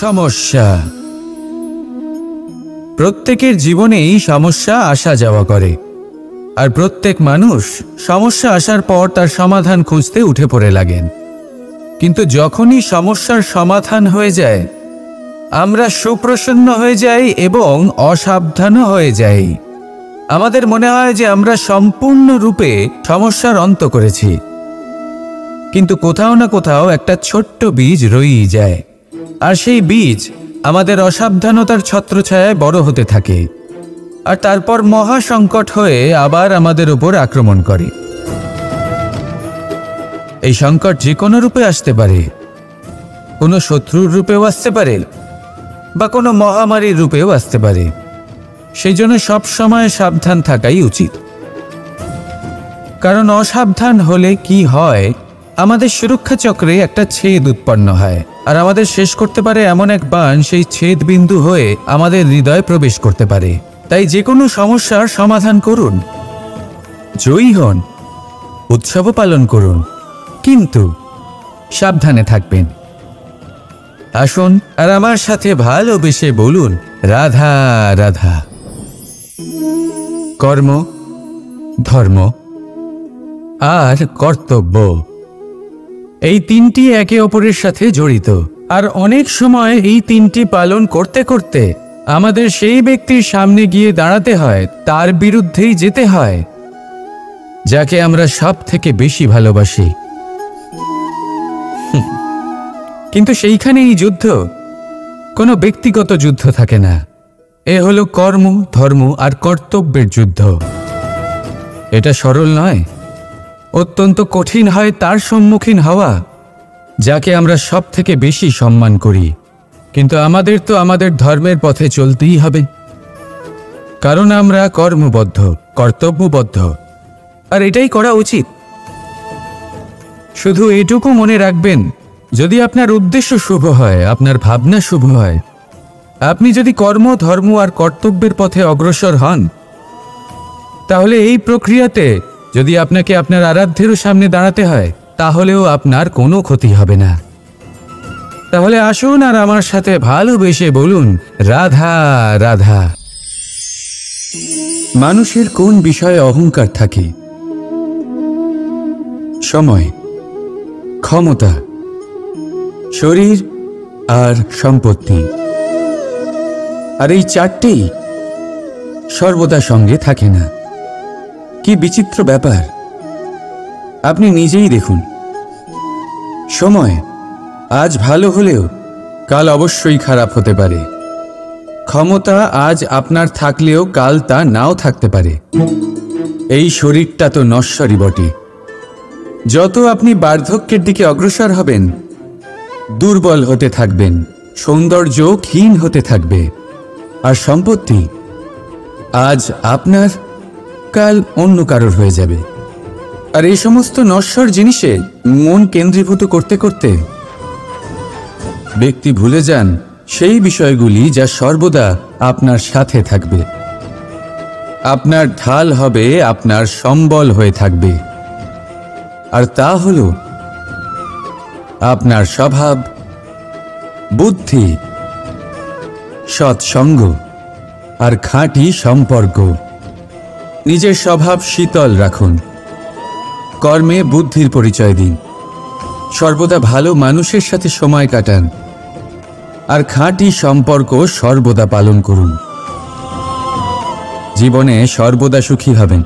সমস্যা। প্রত্যেকের জীবনেই সমস্যা আসা যাওয়া করে, আর প্রত্যেক মানুষ সমস্যা আসার পর তার সমাধান খুঁজতে উঠে পড়ে লাগেন। কিন্তু যখনই সমস্যার সমাধান হয়ে যায়, আমরা সুপ্রসন্ন হয়ে যাই এবং অসাবধানও হয়ে যাই। আমাদের মনে হয় যে আমরা সম্পূর্ণরূপে সমস্যার অন্ত করেছি, কিন্তু কোথাও না কোথাও একটা ছোট্ট বীজ রয়েই যায়, আর সেই বীজ আমাদের অসাবধানতার ছত্রছায়ায় বড় হতে থাকে, আর তারপর মহা সংকট হয়ে আবার আমাদের উপর আক্রমণ করে। এই সংকট যে কোনো রূপে আসতে পারে, কোনো শত্রুর রূপেও আসতে পারে, বা কোনো মহামারীর রূপেও আসতে পারে। সেই জন্য সবসময় সাবধান থাকাই উচিত, কারণ অসাবধান হলে কি হয়, আমাদের সুরক্ষা চক্রে একটা ছেদ উৎপন্ন হয়, আর আমাদের শেষ করতে পারে এমন এক বাণ সেই ছেদ বিন্দু হয়ে আমাদের হৃদয়ে প্রবেশ করতে পারে। তাই যে কোনো সমস্যার সমাধান করুন, জয়ী হন, উৎসবও পালন করুন, কিন্তু সাবধানে থাকবেন। আসুন আর আমার সাথে ভালোবেসে বলুন, রাধা রাধা। কর্ম, ধর্ম আর কর্তব্য, এই তিনটি একে অপরের সাথে জড়িত, আর অনেক সময় এই তিনটি পালন করতে করতে আমাদের সেই ব্যক্তির সামনে গিয়ে দাঁড়াতে হয়, তার বিরুদ্ধেই যেতে হয়, যাকে আমরা সব থেকে বেশি ভালোবাসি। কিন্তু সেইখানে এই যুদ্ধ কোনো ব্যক্তিগত যুদ্ধ থাকে না, এ হলো কর্ম, ধর্ম আর কর্তব্যের যুদ্ধ। এটা সরল নয়, অত্যন্ত কঠিন হয় তার সম্মুখীন হওয়া যাকে আমরা সব থেকে বেশি সম্মান করি। কিন্তু আমাদের তো আমাদের ধর্মের পথে চলতেই হবে, কারণ আমরা কর্মবদ্ধ, কর্তব্যবদ্ধ, আর এটাই করা উচিত। শুধু এটুকু মনে রাখবেন, যদি আপনার উদ্দেশ্য শুভ হয়, আপনার ভাবনা শুভ হয়, আপনি যদি কর্ম, ধর্ম আর কর্তব্যের পথে অগ্রসর হন, তাহলে এই প্রক্রিয়াতে যদি আপনাকে আপনার আরাধ্যেরও সামনে দাঁড়াতে হয়, তাহলেও আপনার কোনো ক্ষতি হবে না। তাহলে আসুন আর আমার সাথে ভালোবেসে বলুন, রাধা রাধা। মানুষের কোন বিষয়ে অহংকার থাকে? সময়, ক্ষমতা, শরীর আর সম্পত্তি। আর এই চারটেই সর্বদা সঙ্গে থাকে না। কি বিচিত্র ব্যাপার! আপনি নিজেই দেখুন, সময় আজ ভালো হলেও কাল অবশ্যই খারাপ হতে পারে। ক্ষমতা আজ আপনার থাকলেও কাল তা নাও থাকতে পারে। এই শরীরটা তো নশ্বরই বটে। যত আপনি বার্ধক্যের দিকে অগ্রসর হবেন, দুর্বল হতে থাকবেন, সৌন্দর্য ক্ষীণ হতে থাকবে। আর সম্পত্তি আজ আপনার, কাল অন্য কারোর হয়ে যাবে। আর এই সমস্ত নশ্বর জিনিসে মন কেন্দ্রীভূত করতে করতে ব্যক্তি ভুলে যান সেই বিষয়গুলি যা সর্বদা আপনার সাথে থাকবে, আপনার ঢাল হবে, আপনার সম্বল হয়ে থাকবে। আর তা হল আপনার স্বভাব, বুদ্ধি, সৎসঙ্গ আর খাঁটি সম্পর্ক। নিজের স্বভাব শীতল রাখুন, কর্মে বুদ্ধির পরিচয় দিন, সর্বদা ভালো মানুষের সাথে সময় কাটান, আর খাঁটি সম্পর্ক সর্বদা পালন করুন। জীবনে সর্বদা সুখী হবেন।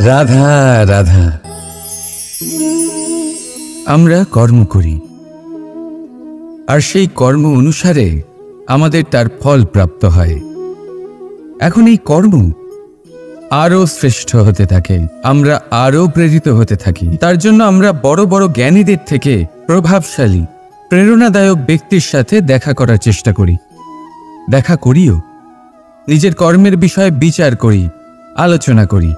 রাধা রাধা। আমরা কর্ম করি, আর সেই কর্ম অনুসারে আমাদের তার ফল প্রাপ্ত হয়। এখন এই কর্ম আরও শ্রেষ্ঠ হতে থাকে, আমরা আরও প্রেরিত হতে থাকি। তার জন্য আমরা বড় বড় জ্ঞানীদের থেকে প্রভাবশালী, প্রেরণাদায়ক ব্যক্তির সাথে দেখা করার চেষ্টা করি, দেখা করিও। নিজের কর্মের বিষয়ে বিচার করি, আলোচনা করি,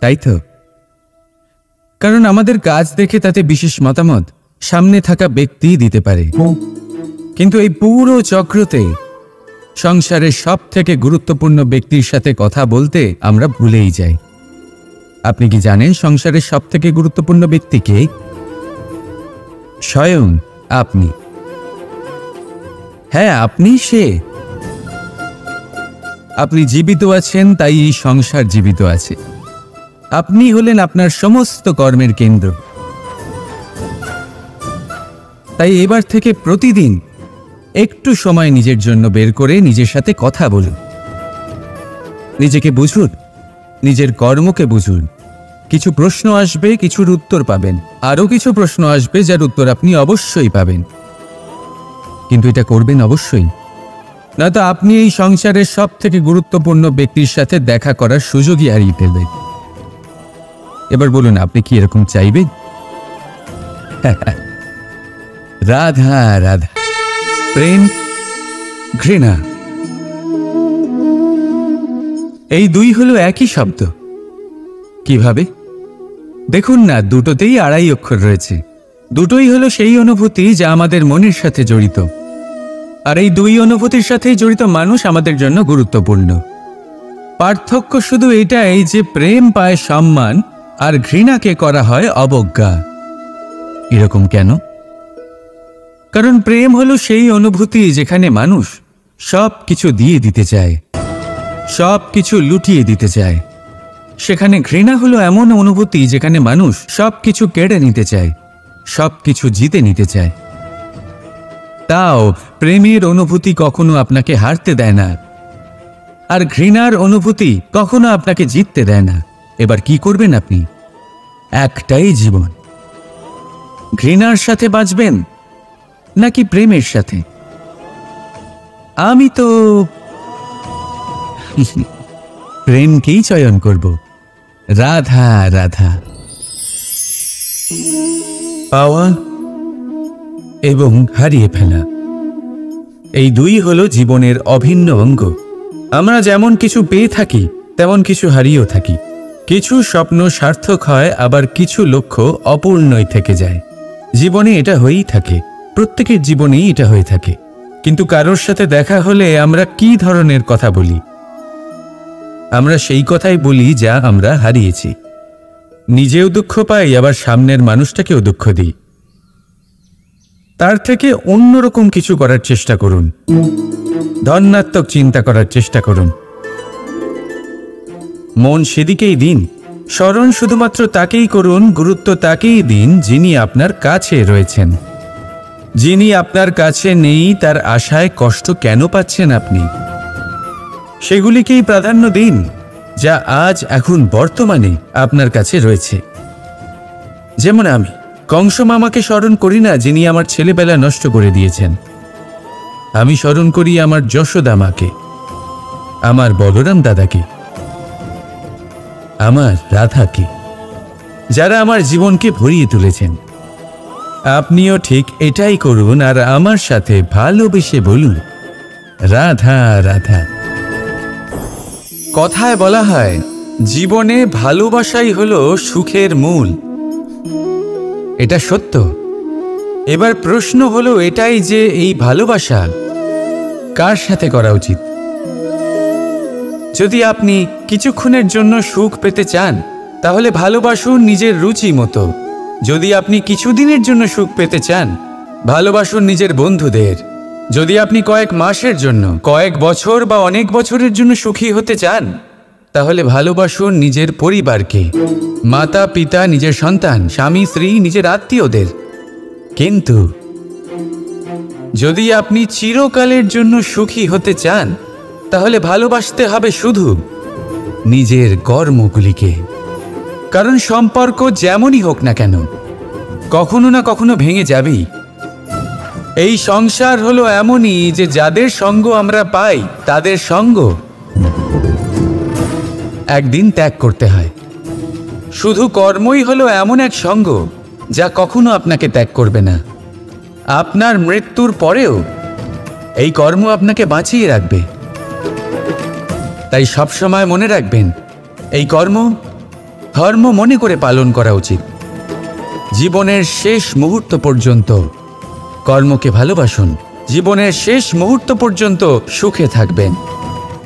তাই তো? কারণ আমাদের কাজ দেখে তাতে বিশেষ মতামত সামনে থাকা ব্যক্তি দিতে পারে। কিন্তু এই পুরো চক্রতে সংসারের সব থেকে গুরুত্বপূর্ণ ব্যক্তির সাথে কথা বলতে আমরা ভুলেই যাই। আপনি কি জানেন সংসারের সব থেকে গুরুত্বপূর্ণ ব্যক্তি কে? স্বয়ং আপনি। হ্যাঁ, আপনি সে। আপনি জীবিত আছেন, তাই এই সংসার জীবিত আছে। আপনি হলেন আপনার সমস্ত কর্মের কেন্দ্র। তাই এবার থেকে প্রতিদিন একটু সময় নিজের জন্য বের করে নিজের সাথে কথা বলুন। নিজেকে বুঝুন, নিজের কর্মকে বুঝুন। কিছু প্রশ্ন আসবে, কিছুর উত্তর পাবেন। আরও কিছু প্রশ্ন আসবে যার উত্তর আপনি অবশ্যই পাবেন, কিন্তু এটা করবেন অবশ্যই, নয়তো আপনি এই সংসারের সব থেকে গুরুত্বপূর্ণ ব্যক্তির সাথে দেখা করার সুযোগই হারিয়ে ফেলবেন। এবার বলুন, আপনি কি এরকম চাইবেন? রাধা রাধা। প্রেম, ঘৃণা, এই দুই হলো একই শব্দ। কিভাবে? দেখুন না, দুটোতেই আড়াই অক্ষর রয়েছে। দুটোই হলো সেই অনুভূতি যা আমাদের মনের সাথে জড়িত, আর এই দুই অনুভূতির সাথেই জড়িত মানুষ আমাদের জন্য গুরুত্বপূর্ণ। পার্থক্য শুধু এটাই যে প্রেম পায় সম্মান আর ঘৃণাকে করা হয় অবজ্ঞা। এরকম কেন? কারণ প্রেম হলো সেই অনুভূতি যেখানে মানুষ সব কিছু দিয়ে দিতে চায়, সব কিছু লুটিয়ে দিতে চায়। সেখানে ঘৃণা হলো এমন অনুভূতি যেখানে মানুষ সব কিছু কেড়ে নিতে চায়, সব কিছু জিতে নিতে চায়। তাও প্রেমের অনুভূতি কখনো আপনাকে হারতে দেয় না, আর ঘৃণার অনুভূতি কখনো আপনাকে জিততে দেয় না। এবার কি করবেন আপনি? একটাই জীবন। ঘৃণার সাথে বাঁচবেন নাকি প্রেমের সাথে? আমি তো প্রেমকেই চয়ন করব। রাধা রাধা। পাওয়া এবং হারিয়ে ফেলা, এই দুই হলো জীবনের অভিন্ন অঙ্গ। আমরা যেমন কিছু পেয়ে থাকি, তেমন কিছু হারিয়েও থাকি। কিছু স্বপ্ন সার্থক হয়, আবার কিছু লক্ষ্য অপূর্ণই থেকে যায়। জীবনে এটা হয়েই থাকে, প্রত্যেকের জীবনেই এটা হয়ে থাকে। কিন্তু কারোর সাথে দেখা হলে আমরা কি ধরনের কথা বলি? আমরা সেই কথাই বলি যা আমরা হারিয়েছি। নিজেও দুঃখ পাই, আবার সামনের মানুষটাকেও দুঃখ দিই। তার থেকে অন্যরকম কিছু করার চেষ্টা করুন, ধনাত্মক চিন্তা করার চেষ্টা করুন। মন সেদিকেই দিন, স্মরণ শুধুমাত্র তাকেই করুন, গুরুত্ব তাকেই দিন যিনি আপনার কাছে রয়েছেন। যিনি আপনার কাছে নেই তার আশায় কষ্ট কেন পাচ্ছেন আপনি? সেগুলিকেই প্রাধান্য দিন যা আজ এখন বর্তমানে আপনার কাছে রয়েছে। যেমন আমি কংস মামাকে স্মরণ করি না, যিনি আমার ছেলেবেলা নষ্ট করে দিয়েছেন। আমি স্মরণ করি আমার যশোদা মাকে, আমার বলরাম দাদাকে, আমার রাধাকে, যারা আমার জীবনকে ভরিয়ে তুলেছেন। আপনিও ঠিক এটাই করুন, আর আমার সাথে ভালোবেসে বলুন, রাধা রাধা। কথায় বলা হয়, জীবনে ভালোবাসাই হলো সুখের মূল। এটা সত্য। এবার প্রশ্ন হলো এটাই যে এই ভালোবাসা কার সাথে করা উচিত? যদি আপনি কিছুক্ষণের জন্য সুখ পেতে চান, তাহলে ভালোবাসুন নিজের রুচি মতো। যদি আপনি কিছুদিনের জন্য সুখ পেতে চান, ভালোবাসুন নিজের বন্ধুদের। যদি আপনি কয়েক মাসের জন্য, কয়েক বছর বা অনেক বছরের জন্য সুখী হতে চান, তাহলে ভালোবাসুন নিজের পরিবারকে, মাতা পিতা, নিজের সন্তান, স্বামী স্ত্রী, নিজের আত্মীয়দের। কিন্তু যদি আপনি চিরকালের জন্য সুখী হতে চান, তাহলে ভালোবাসতে হবে শুধু নিজের কর্মগুলিকে। কারণ সম্পর্ক যেমনই হোক না কেন, কখনো না কখনো ভেঙে যাবেই। এই সংসার হলো এমনই যে যাদের সঙ্গ আমরা পাই, তাদের সঙ্গ একদিন ত্যাগ করতে হয়। শুধু কর্মই হলো এমন এক সঙ্গ যা কখনো আপনাকে ত্যাগ করবে না। আপনার মৃত্যুর পরেও এই কর্ম আপনাকে বাঁচিয়ে রাখবে। তাই সবসময় মনে রাখবেন, এই কর্ম ধর্ম মনে করে পালন করা উচিত। জীবনের শেষ মুহূর্ত পর্যন্ত কর্মকে ভালোবাসুন, জীবনের শেষ মুহূর্ত পর্যন্ত সুখে থাকবেন।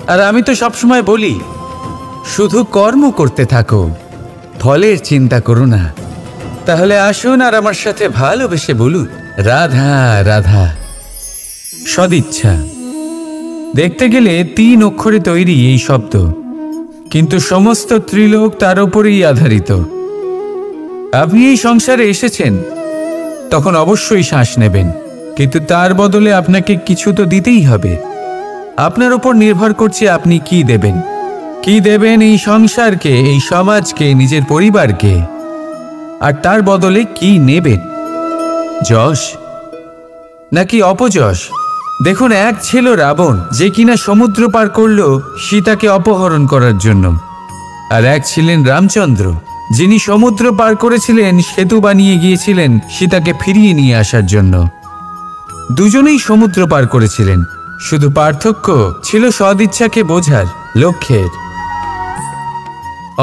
আর আমি তো সবসময় বলি, শুধু কর্ম করতে থাকো, ফলের চিন্তা করো না। তাহলে আসুন আর আমার সাথে ভালোবেসে বলুন, রাধা রাধা। সদিচ্ছা। দেখতে গেলে 3 অক্ষরে তৈরি এই শব্দ, কিন্তু সমস্ত ত্রিলোক তার উপরেই আধারিত। আপনি এই সংসারে এসেছেন, তখন অবশ্যই শ্বাস নেবেন, কিন্তু তার বদলে আপনাকে কিছু তো দিতেই হবে। আপনার উপর নির্ভর করছে আপনি কি দেবেন। কি দেবেন এই সংসারকে, এই সমাজকে, নিজের পরিবারকে, আর তার বদলে কি নেবেন? যশ নাকি অপযশ? দেখুন, এক ছিল রাবণ, যে কিনা সমুদ্র পার করল সীতাকে অপহরণ করার জন্য, আর এক ছিলেন রামচন্দ্র, যিনি সমুদ্র পার করেছিলেন, সেতু বানিয়ে গিয়েছিলেন সীতাকে ফিরিয়ে নিয়ে আসার জন্য। দুজনেই সমুদ্র পার করেছিলেন, শুধু পার্থক্য ছিল সদিচ্ছাকে বোঝার, লক্ষ্যের।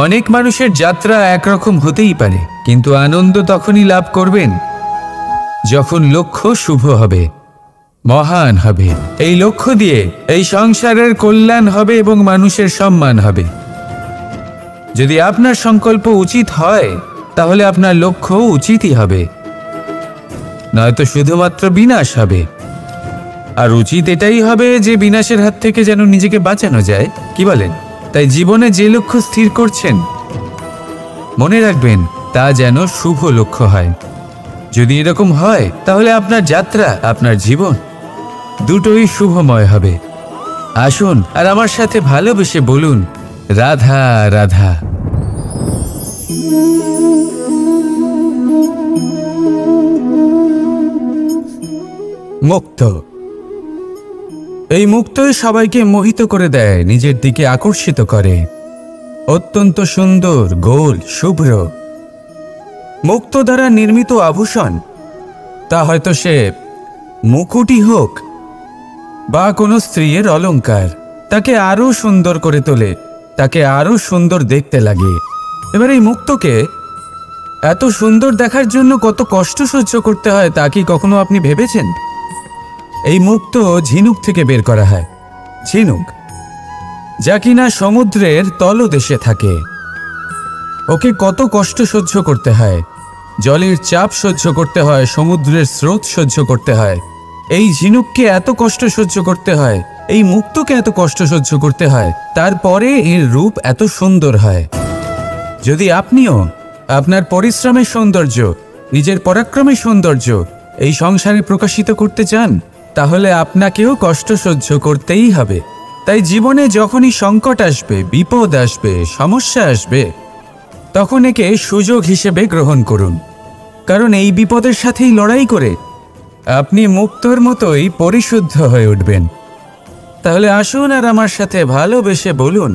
অনেক মানুষের যাত্রা একরকম হতেই পারে, কিন্তু আনন্দ তখনই লাভ করবেন যখন লক্ষ্য শুভ হবে, মহান হবে। এই লক্ষ্য দিয়ে এই সংসারের কল্যাণ হবে এবং মানুষের সম্মান হবে। যদি আপনার সংকল্প উচিত হয়, তাহলে আপনার লক্ষ্য উচিতই হবে, নয়তো শুধুমাত্র বিনাশ হবে। আর উচিত এটাই হবে যে বিনাশের হাত থেকে যেন নিজেকে বাঁচানো যায়, কি বলেন? তাই জীবনে যে লক্ষ্য স্থির করছেন, মনে রাখবেন তা যেন শুভ লক্ষ্য হয়। যদি এরকম হয়, তাহলে আপনার যাত্রা, আপনার জীবন দুটোই শুভময় হবে। আসুন আর আমার সাথে ভালোবেসে বলুন, রাধা রাধা। মুক্ত। এই মুক্তই সবাইকে মোহিত করে দেয়, নিজের দিকে আকর্ষিত করে। অত্যন্ত সুন্দর, গোল, শুভ্র। মুক্ত দ্বারা নির্মিত আভূষণ, তা হয়তো সে মুকুটই হোক বা কোনো স্ত্রীর অলংকার, তাকে আরো সুন্দর করে তোলে, তাকে আরো সুন্দর দেখতে লাগে। এবার এই মুক্তকে এত সুন্দর দেখার জন্য কত কষ্ট সহ্য করতে হয়, তা কি কখনো আপনি ভেবেছেন? এই মুক্ত ঝিনুক থেকে বের করা হয়। ঝিনুক, যা কিনা সমুদ্রের তলদেশে থাকে। ওকে কত কষ্ট সহ্য করতে হয়, জলের চাপ সহ্য করতে হয়, সমুদ্রের স্রোত সহ্য করতে হয়। এই ঝিনুককে এত কষ্ট সহ্য করতে হয়, এই মুক্তকে এত কষ্ট সহ্য করতে হয়, তারপরে এর রূপ এত সুন্দর হয়। যদি আপনিও আপনার পরিশ্রমের সৌন্দর্য, নিজের পরাক্রমের সৌন্দর্য এই সংসারে প্রকাশিত করতে চান, তাহলে আপনাকেও কষ্ট সহ্য করতেই হবে। তাই জীবনে যখনই সংকট আসবে, বিপদ আসবে, সমস্যা আসবে, তখন একে সুযোগ হিসেবে গ্রহণ করুন। কারণ এই বিপদের সাথেই লড়াই করে আপনি মুক্তর মতোই পরিশুদ্ধ হয়ে উঠবেন। তাহলে আসুন আর আমার সাথে ভালোবেসে বলুন,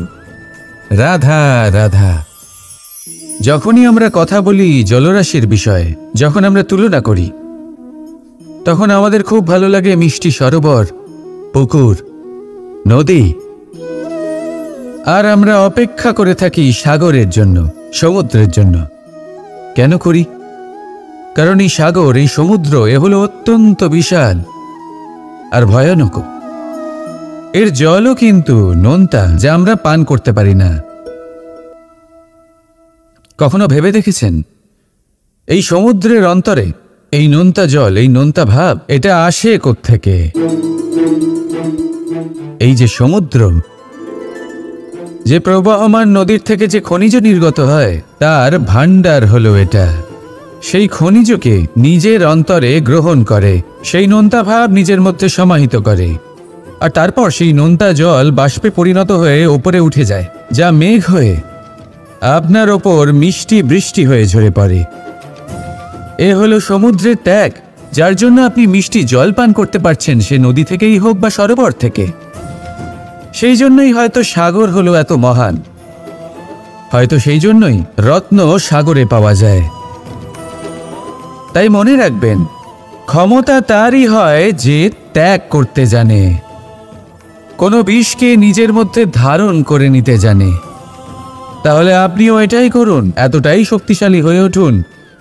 রাধা রাধা। যখনই আমরা কথা বলি জলরাশির বিষয়ে, যখন আমরা তুলনা করি, তখন আমাদের খুব ভালো লাগে মিষ্টি সরোবর, পুকুর, নদী। আর আমরা অপেক্ষা করে থাকি সাগরের জন্য, সমুদ্রের জন্য। কেন করি? কারণ এই সাগর, এই সমুদ্র, এ হলো অত্যন্ত বিশাল আর ভয়ানক। এর জলও কিন্তু নোনতা, যা আমরা পান করতে পারি না। কখনো ভেবে দেখেছেন এই সমুদ্রের অন্তরে এই নোনতা জল, এই নোনতা ভাব, এটা আসে কোত্থেকে? এই যে সমুদ্র, যে প্রবাহমান নদীর থেকে যে খনিজ নির্গত হয়, তার ভাণ্ডার হলো এটা। সেই খনিজকে নিজের অন্তরে গ্রহণ করে, সেই নোনতা ভাব নিজের মধ্যে সমাহিত করে, আর তারপর সেই নোনতা জল বাষ্পে পরিণত হয়ে ওপরে উঠে যায়, যা মেঘ হয়ে আপনার ওপর মিষ্টি বৃষ্টি হয়ে ঝরে পড়ে। এ হলো সমুদ্রের ত্যাগ, যার জন্য আপনি মিষ্টি জল পান করতে পারছেন, সে নদী থেকেই হোক বা সরোবর থেকে। সেই জন্যই হয়তো সাগর হলো এত মহান, হয়তো সেই জন্যই রত্ন সাগরে পাওয়া যায়। তাই মনে রাখবেন, ক্ষমতা তারই হয় যে ত্যাগ করতে জানে, কোনো বিষকে নিজের মধ্যে ধারণ করে নিতে জানে। তাহলে আপনিও এটাই করুন, এতটাই শক্তিশালী হয়ে উঠুন,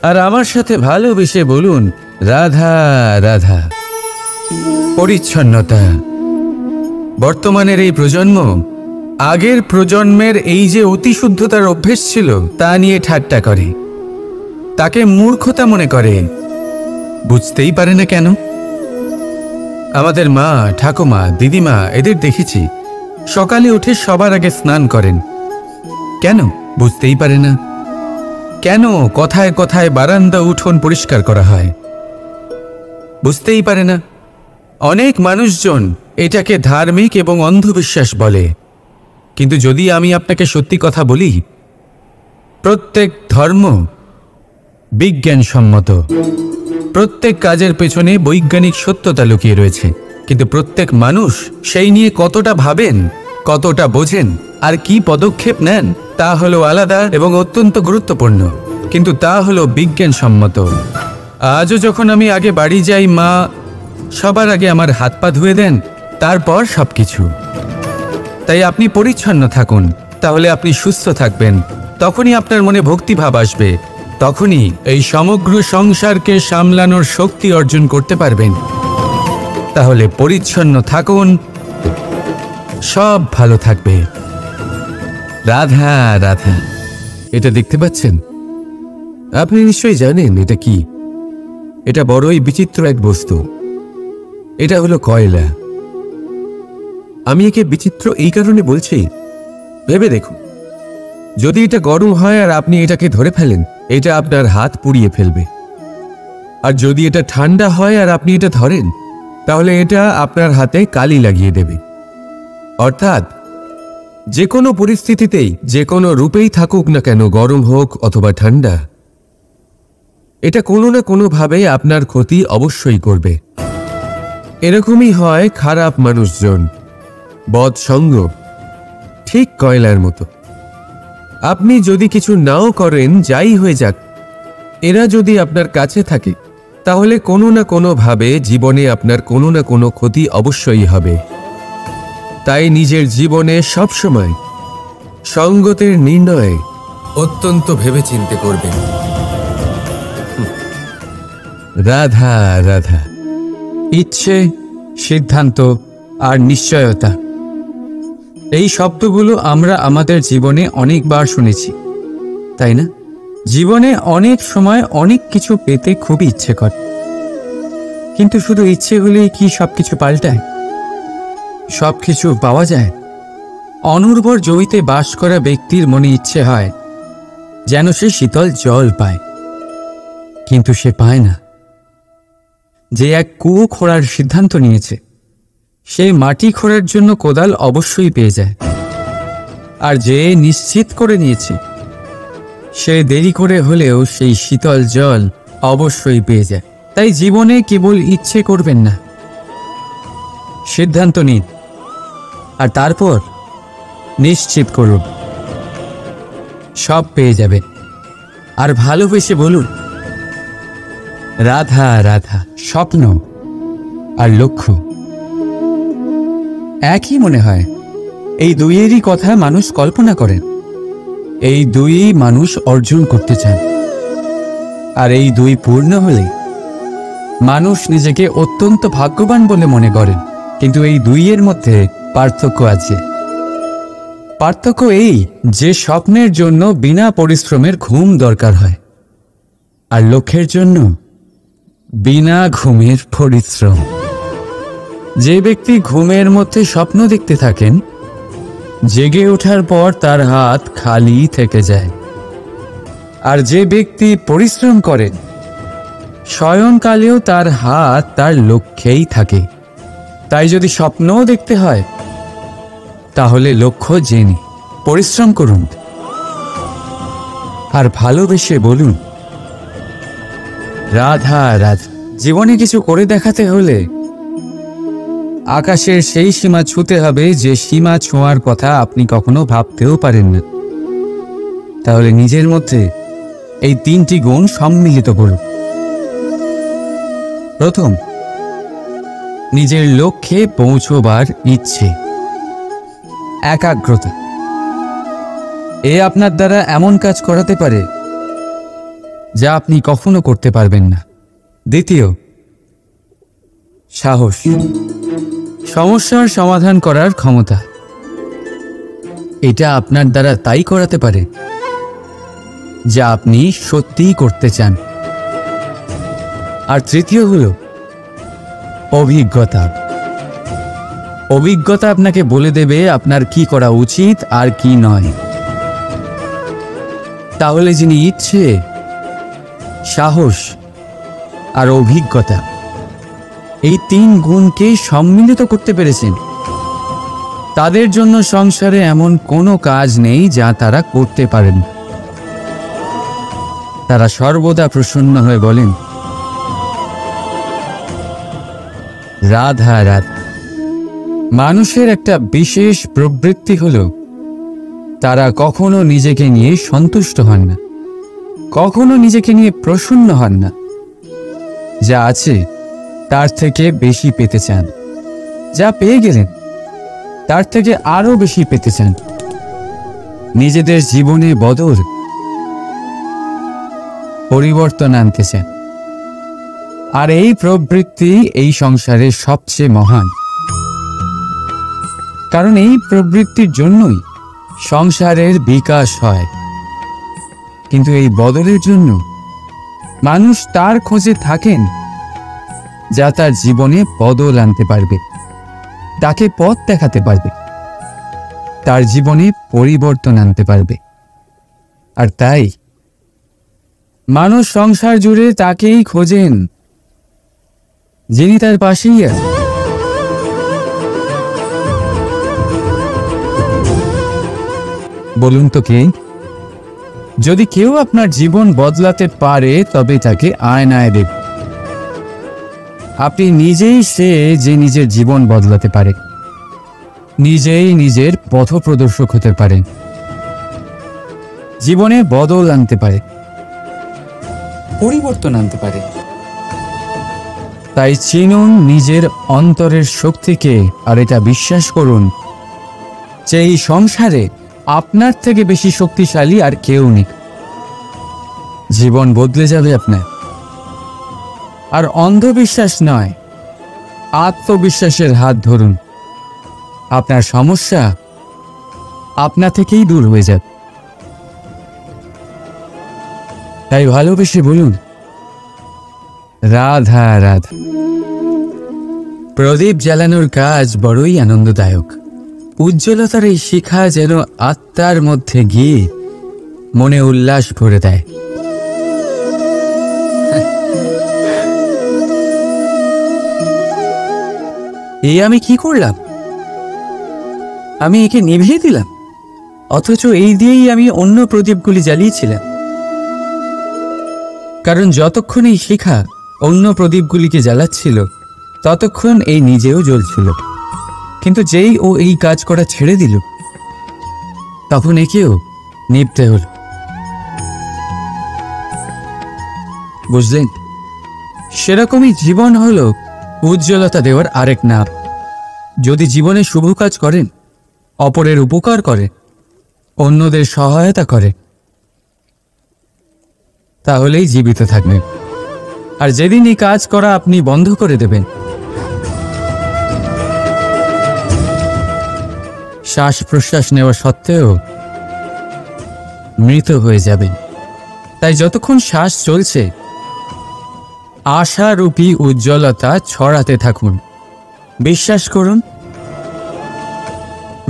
আর আমার সাথে ভালোবেসে বলুন, রাধা রাধা। পরিচ্ছন্নতা। বর্তমানের এই প্রজন্ম আগের প্রজন্মের এই যে অতি শুদ্ধতার অভ্যেস ছিল, তা নিয়ে ঠাট্টা করে। তাকে মূর্খতা মনে করে। বুঝতেই পারে না কেন। আমাদের মা, ঠাকুমা, দিদিমা এদের দেখেছি সকালে উঠে সবার আগে স্নান করেন। কেন? বুঝতেই পারে না। কেন কথায় কথায় বারান্দা উঠোন পরিষ্কার করা হয়? বুঝতেই পারে না। অনেক মানুষজন এটাকে ধার্মিক এবং অন্ধবিশ্বাস বলে, কিন্তু যদি আমি আপনাকে সত্যি কথা বলি, প্রত্যেক ধর্ম বিজ্ঞানসম্মত। প্রত্যেক কাজের পেছনে বৈজ্ঞানিক সত্যতা লুকিয়ে রয়েছে, কিন্তু প্রত্যেক মানুষ সেই নিয়ে কতটা ভাবেন, কতটা বোঝেন আর কি পদক্ষেপ নেন তা হলো আলাদা এবং অত্যন্ত গুরুত্বপূর্ণ, কিন্তু তা হলো বিজ্ঞানসম্মত। আজও যখন আমি আগে বাড়ি যাই, মা সবার আগে আমার হাত পা ধুয়ে দেন, তারপর সবকিছু। তাই আপনি পরিচ্ছন্ন থাকুন, তাহলে আপনি সুস্থ থাকবেন। তখনই আপনার মনে ভক্তিভাব আসবে, তখনই এই সমগ্র সংসারকে সামলানোর শক্তি অর্জন করতে পারবেন। তাহলে পরিচ্ছন্ন থাকুন, সব ভালো থাকবে। রাধা রাধা। এটা দেখতে পাচ্ছেন? আপনি নিশ্চয়ই জানেন এটা কি। এটা বড়ই বিচিত্র এক বস্তু। এটা হলো কয়লা। আমি একে বিচিত্র এই কারণে বলছি, ভেবে দেখুন, যদি এটা গরম হয় আর আপনি এটাকে ধরে ফেলেন, এটা আপনার হাত পুড়িয়ে ফেলবে। আর যদি এটা ঠান্ডা হয় আর আপনি এটা ধরেন, তাহলে এটা আপনার হাতে কালি লাগিয়ে দেবে। অর্থাৎ যে কোনো পরিস্থিতিতেই, যে কোনো রূপেই থাকুক না কেন, গরম হোক অথবা ঠান্ডা, এটা কোনো না কোনোভাবে আপনার ক্ষতি অবশ্যই করবে। এরকমই হয় খারাপ মানুষজন, বদসঙ্গ, ঠিক কয়লার মতো। আপনি যদি কিছু নাও করেন, যাই হয়ে যাক, এরা যদি আপনার কাছে থাকে, তাহলে কোনো না কোনোভাবে জীবনে আপনার কোনো না কোনো ক্ষতি অবশ্যই হবে। তাই নিজের জীবনে সবসময় সঙ্গতের নির্ণয় অত্যন্ত ভেবেচিন্তে করবেন। রাধা রাধা। ইচ্ছে, সিদ্ধান্ত আর নিশ্চয়তা, এই শব্দগুলো আমরা আমাদের জীবনে অনেকবার শুনেছি, তাই না? জীবনে অনেক সময় অনেক কিছু পেতে খুবই ইচ্ছে করে, কিন্তু শুধু ইচ্ছে হলেই কি সবকিছু পাল্টায়? সবকিছু পাওয়া যায়? অনুর্বর জমিতে বাস করা ব্যক্তির মনে ইচ্ছে হয় যেন সে শীতল জল পায়, কিন্তু সে পায় না। যে এক কুয়ো খোঁড়ার সিদ্ধান্ত নিয়েছে, সে মাটি খোঁড়ার জন্য কোদাল অবশ্যই পেয়ে যায়। আর যে নিশ্চিত করে নিয়েছে, সে দেরি করে হলেও সেই শীতল জল অবশ্যই পেয়ে যায়। তাই জীবনে কেবল ইচ্ছে করবেন না, সিদ্ধান্ত নিন আর তারপর নিশ্চিত করুন, সব পেয়ে যাবে। আর ভালোবেসে বলুন, রাধা রাধা। স্বপ্ন আর লক্ষ্য একই মনে হয়। এই দুইয়েরই কথা মানুষ কল্পনা করেন, এই দুইই মানুষ অর্জন করতে চান। আর এই দুই পূর্ণ হলে মানুষ নিজেকে অত্যন্ত ভাগ্যবান বলে মনে করেন। কিন্তু এই দুইয়ের মধ্যে পার্থক্য আছে। পার্থক্য এই যে স্বপ্নের জন্য বিনা পরিশ্রমের ঘুম দরকার হয়, আর লক্ষ্যের জন্য বিনা ঘুমের পরিশ্রম। যে ব্যক্তি ঘুমের মধ্যে স্বপ্ন দেখতে থাকেন, জেগে ওঠার পর তার হাত খালি থেকে যায়। আর যে ব্যক্তি পরিশ্রম করেন, শয়নকালেও তার হাত তার লক্ষ্যেই থাকে। তাই যদি স্বপ্নও দেখতে হয়, তাহলে লক্ষ্য জেনে পরিশ্রম করুন আর ভালোবেসে বলুন, রাধা রাধা। জীবনে কিছু করে দেখাতে হলে আকাশের সেই সীমা ছুঁতে হবে যে সীমা ছোঁয়ার কথা আপনি কখনো ভাবতেও পারেন না। তাহলে নিজের মধ্যে এই তিনটি গুণ সম্মিলিত করুন। প্রথম, নিজের লক্ষ্যে পৌঁছবার ইচ্ছে, একাগ্রতা। এ আপনার দ্বারা এমন কাজ করাতে পারে যা আপনি কখনো করতে পারবেন না। দ্বিতীয়, সাহস, সমস্যার সমাধান করার ক্ষমতা। এটা আপনার দ্বারা তাই করাতে পারে যা আপনি সত্যিই করতে চান। আর তৃতীয় হলো অভিজ্ঞতা। অভিজ্ঞতা আপনাকে বলে দেবে আপনার কি করা উচিত আর কি নয়। তাহলে যিনি ইচ্ছে, সাহস আর অভিজ্ঞতা এই 3 গুণকে সম্মিলিত করতে পেরেছেন, তাদের জন্য সংসারে এমন কোনো কাজ নেই যা তারা করতে পারেন। তারা সর্বদা প্রসন্ন হয়ে বলেন, রাধা রাধা। মানুষের একটা বিশেষ প্রবৃত্তি হলো তারা কখনো নিজেকে নিয়ে সন্তুষ্ট হন না, কখনো নিজেকে নিয়ে প্রসন্ন হন না। যা আছে তার থেকে বেশি পেতে চান, যা পেয়ে গেলেন তার থেকে আরো বেশি পেতে চান। নিজেদের জীবনে বদল, পরিবর্তন আনতে চান। আর এই প্রবৃত্তি এই সংসারের সবচেয়ে মহান, কারণ এই প্রবৃত্তির জন্যই সংসারের বিকাশ হয়। কিন্তু এই বদলের জন্য মানুষ তার খোঁজে থাকেন যা তার জীবনে বদল আনতে পারবে, তাকে পথ দেখাতে পারবে, তার জীবনে পরিবর্তন আনতে পারবে। আর তাই মানুষ সংসার জুড়ে তাকেই খোঁজেন যিনি তার পাশেই আছেন। বলুন তো কে? যদি কেউ আপনার জীবন বদলাতে পারে তবে তাকে আয়নায় দেখুন। আপনি নিজেই সে যে নিজের জীবন বদলাতে পারে, নিজেই নিজের পথপ্রদর্শক হতে পারেন, জীবনে বদল আনতে পারে, পরিবর্তন আনতে পারে। তাই চিনুন নিজের অন্তরের শক্তিকে, আর এটা বিশ্বাস করুন যে এই সংসারে আপনার থেকে বেশি শক্তিশালী আর কেউ নেই। জীবন বদলে যাবে আপনার। আর অন্ধবিশ্বাস নয়, আত্মবিশ্বাসের হাত ধরুন। আপনার সমস্যা আপনা থেকেই দূর হয়ে যাবে। তাই ভালোবেসে বলুন, রাধা রাধা। প্রদীপ জ্বালানোর কাজ বড়ই আনন্দদায়ক। উজ্জ্বলতার এই শিখা যেন আত্মার মধ্যে গিয়ে মনে উল্লাস ভরে দেয়। এই আমি কি করলাম? আমি একে নিভিয়ে দিলাম, অথচ এই দিয়েই আমি অন্য প্রদীপগুলি জ্বালিয়েছিলাম। কারণ যতক্ষণ এই শিখা অন্য প্রদীপগুলিকে জ্বালাচ্ছিল ততক্ষণ এই নিজেও জ্বলছিল। কিন্তু যেই ও এই কাজ করা ছেড়ে দিল তখন একেও নিভতে হল। বুঝলেন? সেরকমই জীবন হলো উজ্জ্বলতা দেওয়ার আরেক নাম। যদি জীবনে শুভ কাজ করেন, অপরের উপকার করে, অন্যদের সহায়তা করে, তাহলেই জীবিত থাকবেন। আর যেদিন এই কাজ করা আপনি বন্ধ করে দেবেন, শ্বাস প্রশ্বাস নেওয়া সত্ত্বেও মৃত হয়ে যাবেন। তাই যতক্ষণ শ্বাস চলছে আশারূপী উজ্জ্বলতা ছড়াতে থাকুন। বিশ্বাস করুন,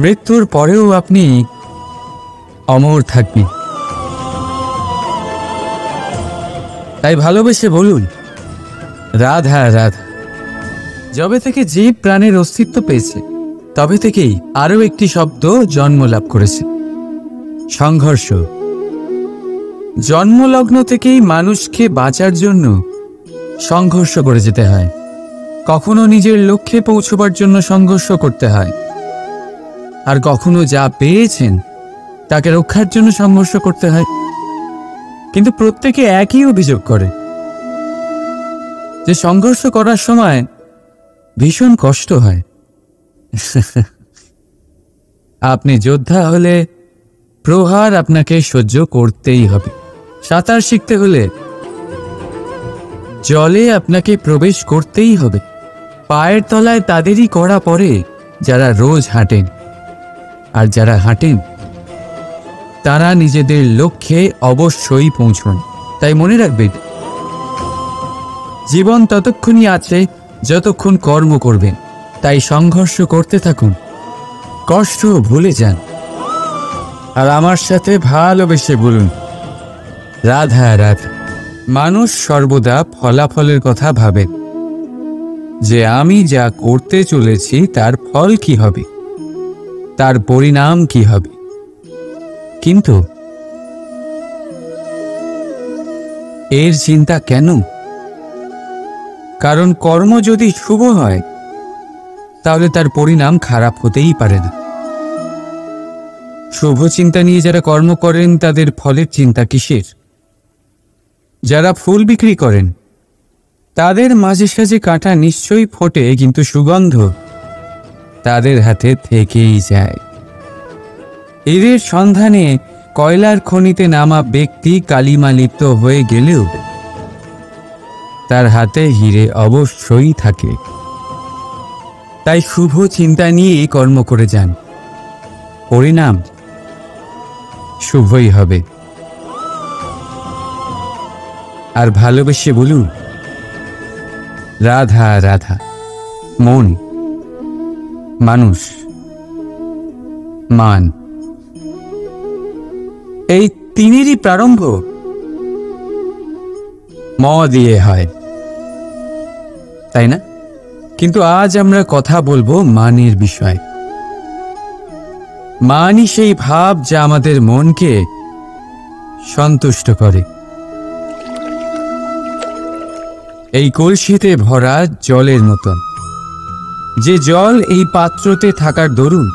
মৃত্যুর পরেও আপনি অমর থাকবেন। তাই ভালোবেসে বলুন, রাধা রাধা। যবে থেকে জীব প্রাণের অস্তিত্ব পেয়েছে তবে থেকেই আরও একটি শব্দ জন্ম লাভ করেছে, সংঘর্ষ। জন্মলগ্ন থেকেই মানুষকে বাঁচার জন্য সংঘর্ষ করে যেতে হয়। কখনো নিজের লক্ষ্যে পৌঁছবার জন্য সংঘর্ষ করতে হয়, আর কখনো যা পেয়েছেন তাকে রক্ষার জন্য সংঘর্ষ করতে হয়। কিন্তু প্রত্যেকে একই অভিযোগ করে যে সংঘর্ষ করার সময় ভীষণ কষ্ট হয়। আপনি যোদ্ধা হলে প্রহার আপনাকে সহ্য করতেই হবে। সাঁতার শিখতে হলে জলে আপনাকে প্রবেশ করতেই হবে। পায়ের তলায় তাদেরই কড়া পড়ে যারা রোজ হাঁটেন, আর যারা হাঁটেন তারা নিজেদের লক্ষ্যে অবশ্যই পৌঁছন। তাই মনে রাখবেন, জীবন ততক্ষণই আছে যতক্ষণ কর্ম করবেন। তাই সংঘর্ষ করতে থাকুন, কষ্ট ভুলে যান, আর আমার সাথে ভালোবেসে বলুন, রাধা রাধা। মানুষ সর্বদা ফলাফলের কথা ভাবে, যে আমি যা করতে চলেছি তার ফল কি হবে, তার পরিণাম কি হবে। কিন্তু এর চিন্তা কেন? কারণ কর্ম যদি শুভ হয় তাহলে তার পরিণাম খারাপ হতেই পারে না। শুভ চিন্তা নিয়ে যারা কর্ম করেন তাদের ফলের চিন্তা কিসের? যারা ফুল বিক্রি করেন তাদের মাঝে সাঝে কাঁটা নিশ্চয়ই ফোটে, কিন্তু সুগন্ধ তাদের হাতে থেকেই যায়। এদের সন্ধানে কয়লার খনিতে নামা ব্যক্তি কালিমা লিপ্ত হয়ে গেলেও তার হাতে হিরে অবশ্যই থাকে। তাই শুভ চিন্তা নিয়েই কর্ম করে যান, পরিণাম শুভই হবে। আর ভালোবেসে বলুন, রাধা রাধা। মন, মানুষ, মান, এই তিনেরই প্রারম্ভ ম দিয়ে হয়, তাই না? কিন্তু আজ আমরা কথা বলবো মানের বিষয়। মানই সেই ভাব যা আমাদের মনকে সন্তুষ্ট করে। এই কলসিতে ভরা জলের মতন, যে জল এই পাত্রতে থাকার দরুন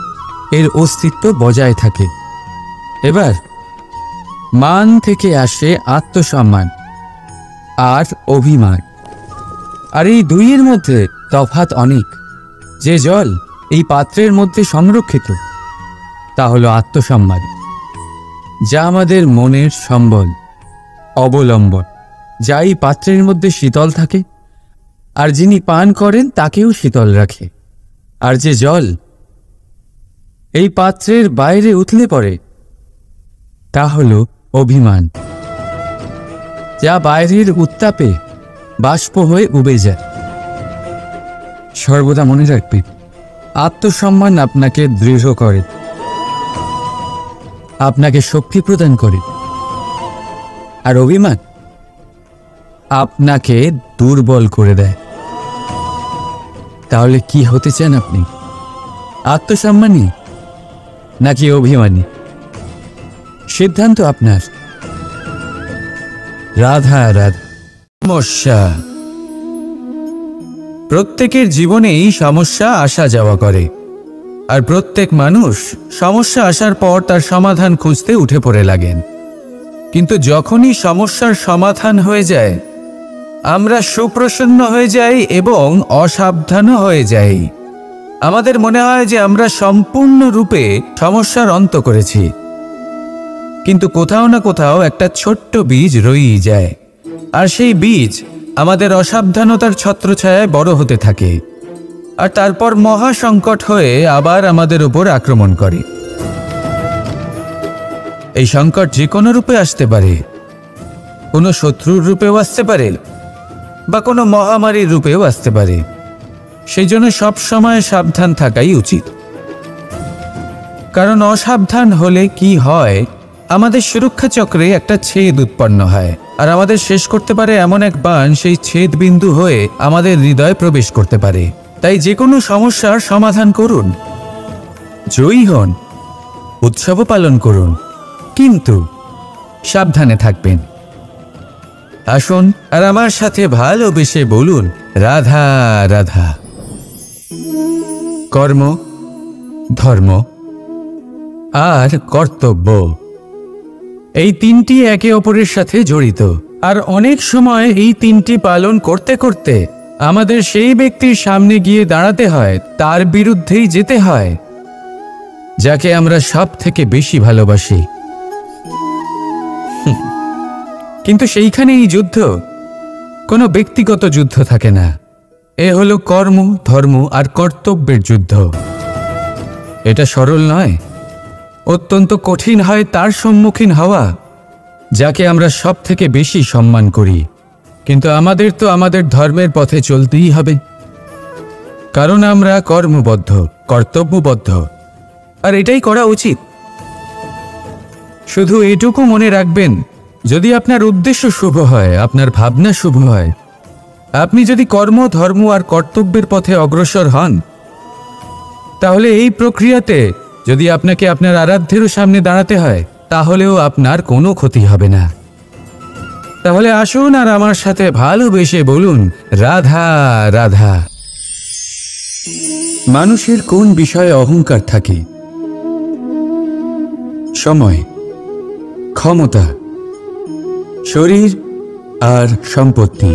এর অস্তিত্ব বজায় থাকে। এবার মান থেকে আসে আত্মসম্মান আর অভিমান, আর এই দুইয়ের মধ্যে তফাৎ অনেক। যে জল এই পাত্রের মধ্যে সংরক্ষিত তা হলো আত্মসম্মান, যা আমাদের মনের সম্বল, অবলম্বন, যা এই পাত্রের মধ্যে শীতল থাকে আর যিনি পান করেন তাকেও শীতল রাখে। আর যে জল এই পাত্রের বাইরে উথলে পড়ে তা হলো অভিমান, যা বাইরের উত্তাপে বাষ্প হয়ে উবে যায়। সর্বদা মনে রাখবে, আত্মসম্মান আপনাকে দৃঢ় করে, আপনাকে শক্তি প্রদান করে, আর অভিমান আপনাকে দুর্বল করে দেয়। তাহলে কি হতে চান আপনি? আত্মসম্মানী নাকি অভিমানী? সিদ্ধান্ত আপনার। রাধা রাধা। সমস্যা, প্রত্যেকের জীবনেই সমস্যা আসা যাওয়া করে, আর প্রত্যেক মানুষ সমস্যা আসার পর তার সমাধান খুঁজতে উঠে পড়ে লাগেন। কিন্তু যখনই সমস্যার সমাধান হয়ে যায় আমরা সুপ্রসন্ন হয়ে যাই এবং অসাবধানও হয়ে যাই। আমাদের মনে হয় যে আমরা সম্পূর্ণরূপে সমস্যার অন্ত করেছি, কিন্তু কোথাও না কোথাও একটা ছোট্ট বীজ রয়েই যায়, আর সেই বীজ আমাদের অসাবধানতার ছত্রছায়ায় বড় হতে থাকে, আর তারপর মহা সংকট হয়ে আবার আমাদের উপর আক্রমণ করে। এই সংকট যে কোনো রূপে আসতে পারে, কোনো শত্রুর রূপেও আসতে পারে, বা কোনো মহামারীর রূপেও আসতে পারে। সেই জন্য সবসময় সাবধান থাকাই উচিত, কারণ অসাবধান হলে কি হয়, আমাদের সুরক্ষা চক্রে একটা ছেদ উৎপন্ন হয়, আর আমাদের শেষ করতে পারে এমন এক বাণ সেই ছেদ বিন্দু হয়ে আমাদের হৃদয়ে প্রবেশ করতে পারে। তাই যে কোনো সমস্যার সমাধান করুন, জয়ী হন, উৎসবও পালন করুন, কিন্তু সাবধানে থাকবেন। আসুন আর আমার সাথে ভালোবেসে বলুন, রাধা রাধা। কর্ম, ধর্ম আর কর্তব্য, এই তিনটি একে অপরের সাথে জড়িত, আর অনেক সময় এই তিনটি পালন করতে করতে আমাদের সেই ব্যক্তির সামনে গিয়ে দাঁড়াতে হয়, তার বিরুদ্ধেই যেতে হয়, যাকে আমরা সব থেকে বেশি ভালোবাসি। কিন্তু সেইখানে এই যুদ্ধ কোনো ব্যক্তিগত যুদ্ধ থাকে না, এ হলো কর্ম, ধর্ম আর কর্তব্যের যুদ্ধ। এটা সরল নয়, অত্যন্ত কঠিন হয় তার সম্মুখীন হওয়া যাকে আমরা সব থেকে বেশি সম্মান করি। কিন্তু আমাদের তো আমাদের ধর্মের পথে চলতেই হবে, কারণ আমরা কর্মবদ্ধ, কর্তব্যবদ্ধ, আর এটাই করা উচিত। শুধু এটুকু মনে রাখবেন, যদি আপনার উদ্দেশ্য শুভ হয়, আপনার ভাবনা শুভ হয়, আপনি যদি কর্ম, ধর্ম আর কর্তব্যের পথে অগ্রসর হন, তাহলে এই প্রক্রিয়াতে যদি আপনাকে আপনার আরাধ্যেরও সামনে দাঁড়াতে হয়, তাহলেও আপনার কোনো ক্ষতি হবে না। তাহলে আসুন আর আমার সাথে ভালোবেসে বলুন, রাধা রাধা। মানুষের কোন বিষয়ে অহংকার থাকে? সময়, ক্ষমতা, শরীর আর সম্পত্তি।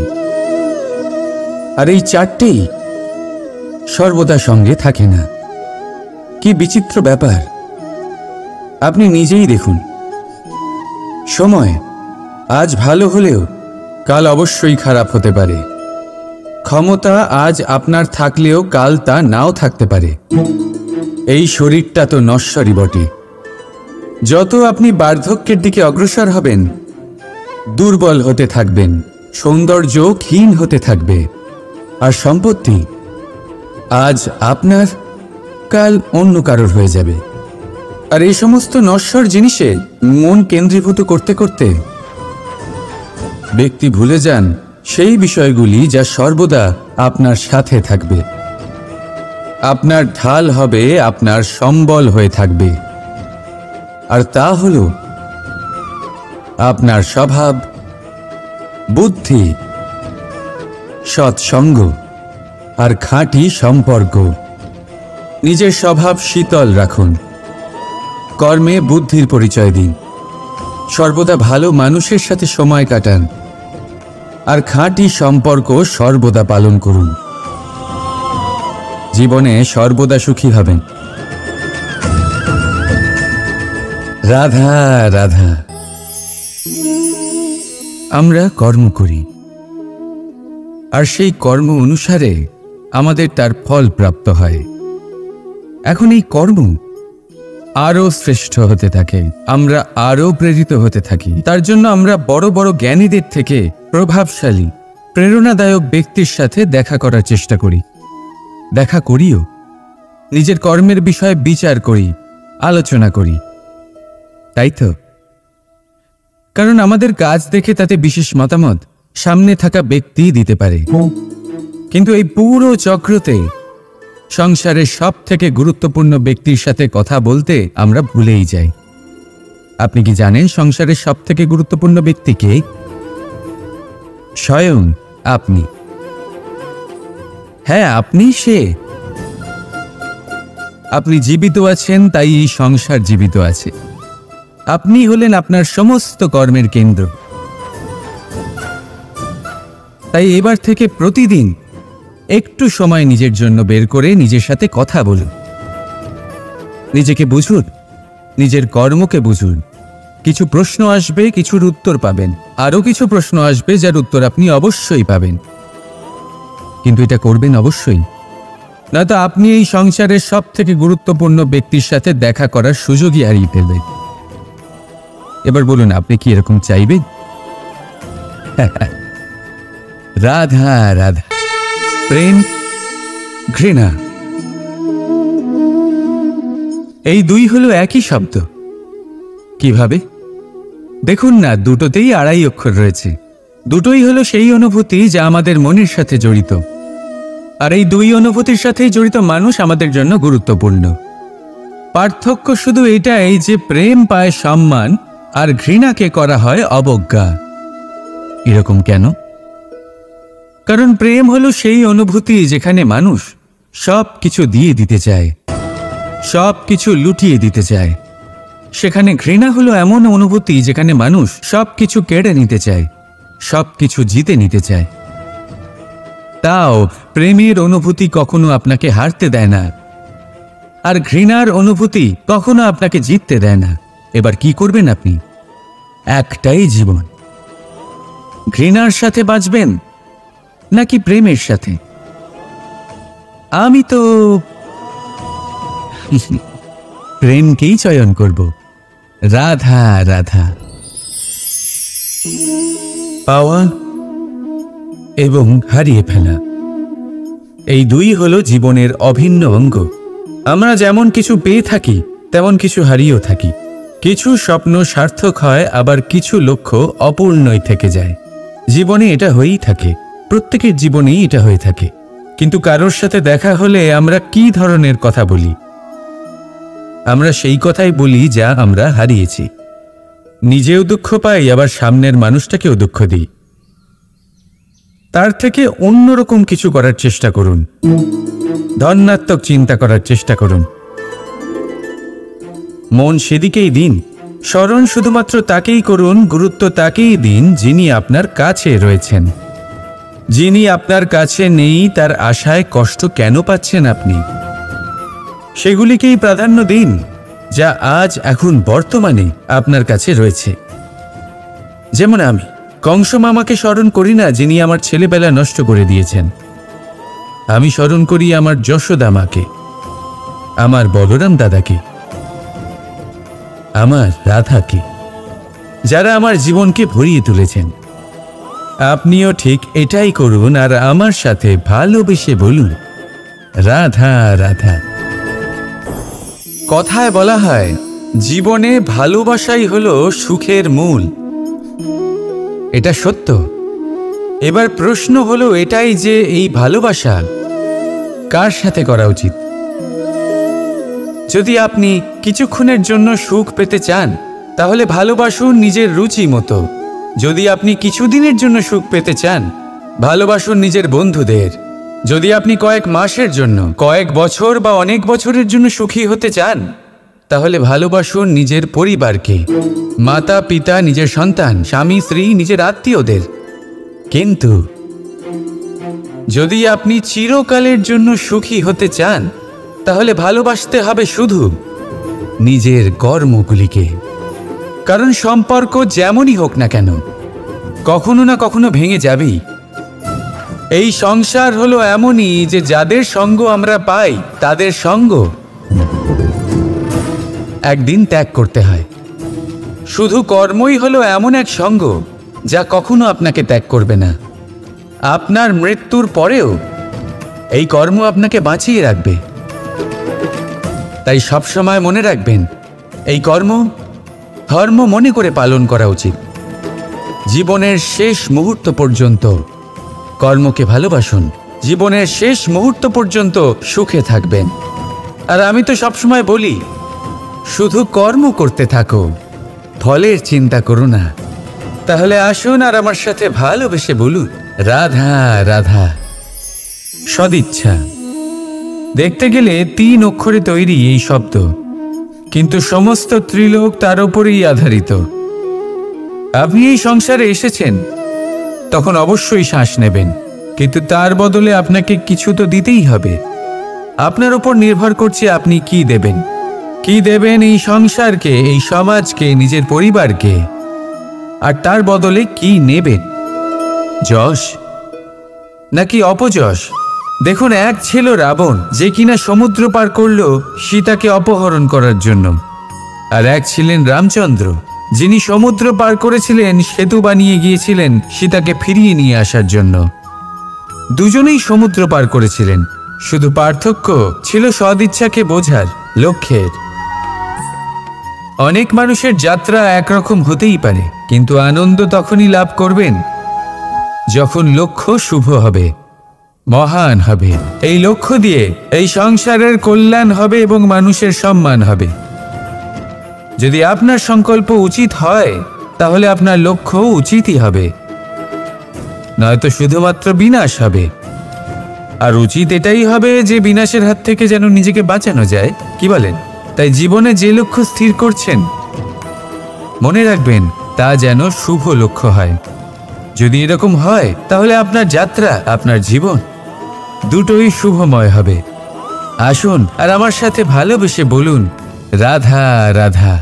আর এই চারটেই সর্বদা সঙ্গে থাকে না। কি বিচিত্র ব্যাপার! আপনি নিজেই দেখুন, সময় আজ ভালো হলেও কাল অবশ্যই খারাপ হতে পারে। ক্ষমতা আজ আপনার থাকলেও কাল তা নাও থাকতে পারে। এই শরীরটা তো নশ্বরই বটে। যত আপনি বার্ধক্যের দিকে অগ্রসর হবেন, দুর্বল হতে থাকবেন, সৌন্দর্য ক্ষীণ হতে থাকবে। আর সম্পত্তি আজ আপনার, কাল অন্য কারোর হয়ে যাবে। আর এই সমস্ত নশ্বর জিনিসে মন কেন্দ্রীভূত করতে করতে ব্যক্তি ভুলে যান সেই বিষয়গুলি যা সর্বদা আপনার সাথে থাকবে, আপনার ঢাল হবে, আপনার সম্বল হয়ে থাকবে। আর তা হল আপনার স্বভাব, বুদ্ধি, সৎসঙ্গ আর খাঁটি সম্পর্ক। নিজের স্বভাব শীতল রাখুন, কর্মে বুদ্ধির পরিচয় দিন, সর্বদা ভালো মানুষের সাথে সময় কাটান, আর খাঁটি সম্পর্ক সর্বদা পালন করুন। জীবনে সর্বদা সুখী হবেন। রাধা রাধা। আমরা কর্ম করি, আর সেই কর্ম অনুসারে আমাদের তার ফল প্রাপ্ত হয়। এখন এই কর্ম আরও শ্রেষ্ঠ হতে থাকে, আমরা আরও প্রেরিত হতে থাকি। তার জন্য আমরা বড় বড় জ্ঞানীদের থেকে প্রভাবশালী, প্রেরণাদায়ক ব্যক্তির সাথে দেখা করার চেষ্টা করি, দেখা করিও। নিজের কর্মের বিষয়ে বিচার করি, আলোচনা করি, তাই তো? কারণ আমাদের কাজ দেখে তাতে বিশেষ মতামত সামনে থাকা ব্যক্তি দিতে পারে। কিন্তু এই পুরো চক্রতে সংসারের সব থেকে গুরুত্বপূর্ণ ব্যক্তির সাথে কথা বলতে আমরা ভুলেই যাই। আপনি কি জানেন সংসারের সব থেকে গুরুত্বপূর্ণ ব্যক্তি কে? স্বয়ং আপনি। হ্যাঁ, আপনি সে। আপনি জীবিত আছেন, তাই এই সংসার জীবিত আছে। আপনি হলেন আপনার সমস্ত কর্মের কেন্দ্র। তাই এবার থেকে প্রতিদিন একটু সময় নিজের জন্য বের করে নিজের সাথে কথা বলুন। নিজেকে বুঝুন, নিজের কর্মকে বুঝুন। কিছু প্রশ্ন আসবে, কিছুর উত্তর পাবেন, আরও কিছু প্রশ্ন আসবে যার উত্তর আপনি অবশ্যই পাবেন। কিন্তু এটা করবেন অবশ্যই, নয়তো আপনি এই সংসারের সব থেকে গুরুত্বপূর্ণ ব্যক্তির সাথে দেখা করার সুযোগই হারিয়ে ফেলবেন। এবার বলুন, আপনি কি এরকম চাইবেন? রাধা রাধা। প্রেম, ঘৃণা, এই দুই হলো একই শব্দ। কিভাবে? দেখুন না, দুটোতেই আড়াই অক্ষর রয়েছে। দুটোই হলো সেই অনুভূতি যা আমাদের মনের সাথে জড়িত। আর এই দুই অনুভূতির সাথেই জড়িত মানুষ আমাদের জন্য গুরুত্বপূর্ণ। পার্থক্য শুধু এটাই যে প্রেম পায় সম্মান আর ঘৃণাকে করা হয় অবজ্ঞা। এরকম কেন? কারণ প্রেম হলো সেই অনুভূতি যেখানে মানুষ সব কিছু দিয়ে দিতে চায়, সব কিছু লুটিয়ে দিতে চায়। সেখানে ঘৃণা হলো এমন অনুভূতি যেখানে মানুষ সব কিছু কেড়ে নিতে চায়, সব কিছু জিতে নিতে চায়। তাও প্রেমের অনুভূতি কখনো আপনাকে হারতে দেয় না, আর ঘৃণার অনুভূতি কখনো আপনাকে জিততে দেয় না। এবার কি করবেন আপনি? একটাই জীবন। ঘৃণার সাথে বাঁচবেন নাকি প্রেমের সাথে? আমি তো প্রেমকেই চয়ন করব। রাধা রাধা। পাওয়া এবং হারিয়ে ফেলা, এই দুই হলো জীবনের অভিন্ন অঙ্গ। আমরা যেমন কিছু পেয়ে থাকি তেমন কিছু হারিয়েও থাকি। কিছু স্বপ্ন সার্থক হয়, আবার কিছু লক্ষ্য অপূর্ণই থেকে যায়। জীবনে এটা হয়েই থাকে, প্রত্যেকের জীবনেই এটা হয়ে থাকে। কিন্তু কারোর সাথে দেখা হলে আমরা কি ধরনের কথা বলি? আমরা সেই কথাই বলি যা আমরা হারিয়েছি। নিজেও দুঃখ পাই, আবার সামনের মানুষটাকেও দুঃখ দিই। তার থেকে অন্যরকম কিছু করার চেষ্টা করুন, ধনাত্মক চিন্তা করার চেষ্টা করুন। মন সেদিকেই দিন, স্মরণ শুধুমাত্র তাকেই করুন, গুরুত্ব তাকেই দিন যিনি আপনার কাছে রয়েছেন। যিনি আপনার কাছে নেই তার আশায় কষ্ট কেন পাচ্ছেন আপনি? সেগুলিকেই প্রাধান্য দিন যা আজ এখন বর্তমানে আপনার কাছে রয়েছে। যেমন আমি কংস মামাকে স্মরণ করি না, যিনি আমার ছেলেবেলা নষ্ট করে দিয়েছেন। আমি স্মরণ করি আমার যশোদা মাকে, আমার বলরাম দাদাকে, আমার রাধাকে, যারা আমার জীবনকে ভরিয়ে তুলেছেন। আপনিও ঠিক এটাই করুন আর আমার সাথে ভালোবেসে বলুন, রাধা রাধা। কথায় বলা হয়, জীবনে ভালোবাসাই হলো সুখের মূল। এটা সত্য। এবার প্রশ্ন হলো এটাই যে এই ভালোবাসা কার সাথে করা উচিত? যদি আপনি কিছুক্ষণের জন্য সুখ পেতে চান তাহলে ভালোবাসুন নিজের রুচি মতো। যদি আপনি কিছুদিনের জন্য সুখ পেতে চান ভালোবাসুন নিজের বন্ধুদের। যদি আপনি কয়েক মাসের জন্য, কয়েক বছর বা অনেক বছরের জন্য সুখী হতে চান তাহলে ভালোবাসুন নিজের পরিবারকে, মাতা পিতা, নিজের সন্তান, স্বামী স্ত্রী, নিজের আত্মীয়দের। কিন্তু যদি আপনি চিরকালের জন্য সুখী হতে চান তাহলে ভালোবাসতে হবে শুধু নিজের কর্মগুলিকে। কারণ সম্পর্ক যেমনই হোক না কেন কখনো না কখনো ভেঙে যাবেই। এই সংসার হলো এমনই যে যাদের সঙ্গ আমরা পাই তাদের সঙ্গ একদিন ত্যাগ করতে হয়। শুধু কর্মই হলো এমন এক সঙ্গ যা কখনো আপনাকে ত্যাগ করবে না। আপনার মৃত্যুর পরেও এই কর্ম আপনাকে বাঁচিয়ে রাখবে। তাই সবসময় মনে রাখবেন, এই কর্ম ধর্ম মনে করে পালন করা উচিত। জীবনের শেষ মুহূর্ত পর্যন্ত কর্মকে ভালোবাসুন, জীবনের শেষ মুহূর্ত পর্যন্ত সুখে থাকবেন। আর আমি তো সবসময় বলি, শুধু কর্ম করতে থাকো, ফলের চিন্তা করো না। তাহলে আসুন আর আমার সাথে ভালোবেসে বলুন, রাধা রাধা। সদিচ্ছা দেখতে গেলে 3 অক্ষরে তৈরি এই শব্দ, কিন্তু সমস্ত ত্রিলোক তার উপরেই আধারিত। আপনি এই সংসারে এসেছেন তখন অবশ্যই শ্বাস নেবেন, কিন্তু তার বদলে আপনাকে কিছু তো দিতেই হবে। আপনার উপর নির্ভর করছে আপনি কি দেবেন। কি দেবেন এই সংসারকে, এই সমাজকে, নিজের পরিবারকে, আর তার বদলে কি নেবেন? যশ নাকি অপযশ? দেখুন, এক ছিল রাবণ, যে কিনা সমুদ্র পার করল সীতাকে অপহরণ করার জন্য, আর এক ছিলেন রামচন্দ্র, যিনি সমুদ্র পার করেছিলেন, সেতু বানিয়ে গিয়েছিলেন সীতাকে ফিরিয়ে নিয়ে আসার জন্য। দুজনেই সমুদ্র পার করেছিলেন, শুধু পার্থক্য ছিল সদিচ্ছাকে বোঝার লক্ষ্যের। অনেক মানুষের যাত্রা একরকম হতেই পারে, কিন্তু আনন্দ তখনই লাভ করবেন যখন লক্ষ্য শুভ হবে, মহান হবে। এই লক্ষ্য দিয়ে এই সংসারের কল্যাণ হবে এবং মানুষের সম্মান হবে। যদি আপনার সংকল্প উচিত হয় তাহলে আপনার লক্ষ্য উচিতই হবে, নয়তো শুধুমাত্র বিনাশ হবে। আর উচিত এটাই হবে যে বিনাশের হাত থেকে যেন নিজেকে বাঁচানো যায়, কি বলেন? তাই জীবনে যে লক্ষ্য স্থির করছেন মনে রাখবেন তা যেন শুভ লক্ষ্য হয়। যদি এরকম হয় তাহলে আপনার যাত্রা, আপনার জীবন দুটোই শুভময় হবে। আসুন আর আমার সাথে ভালোবেসে বলুন, রাধা রাধা।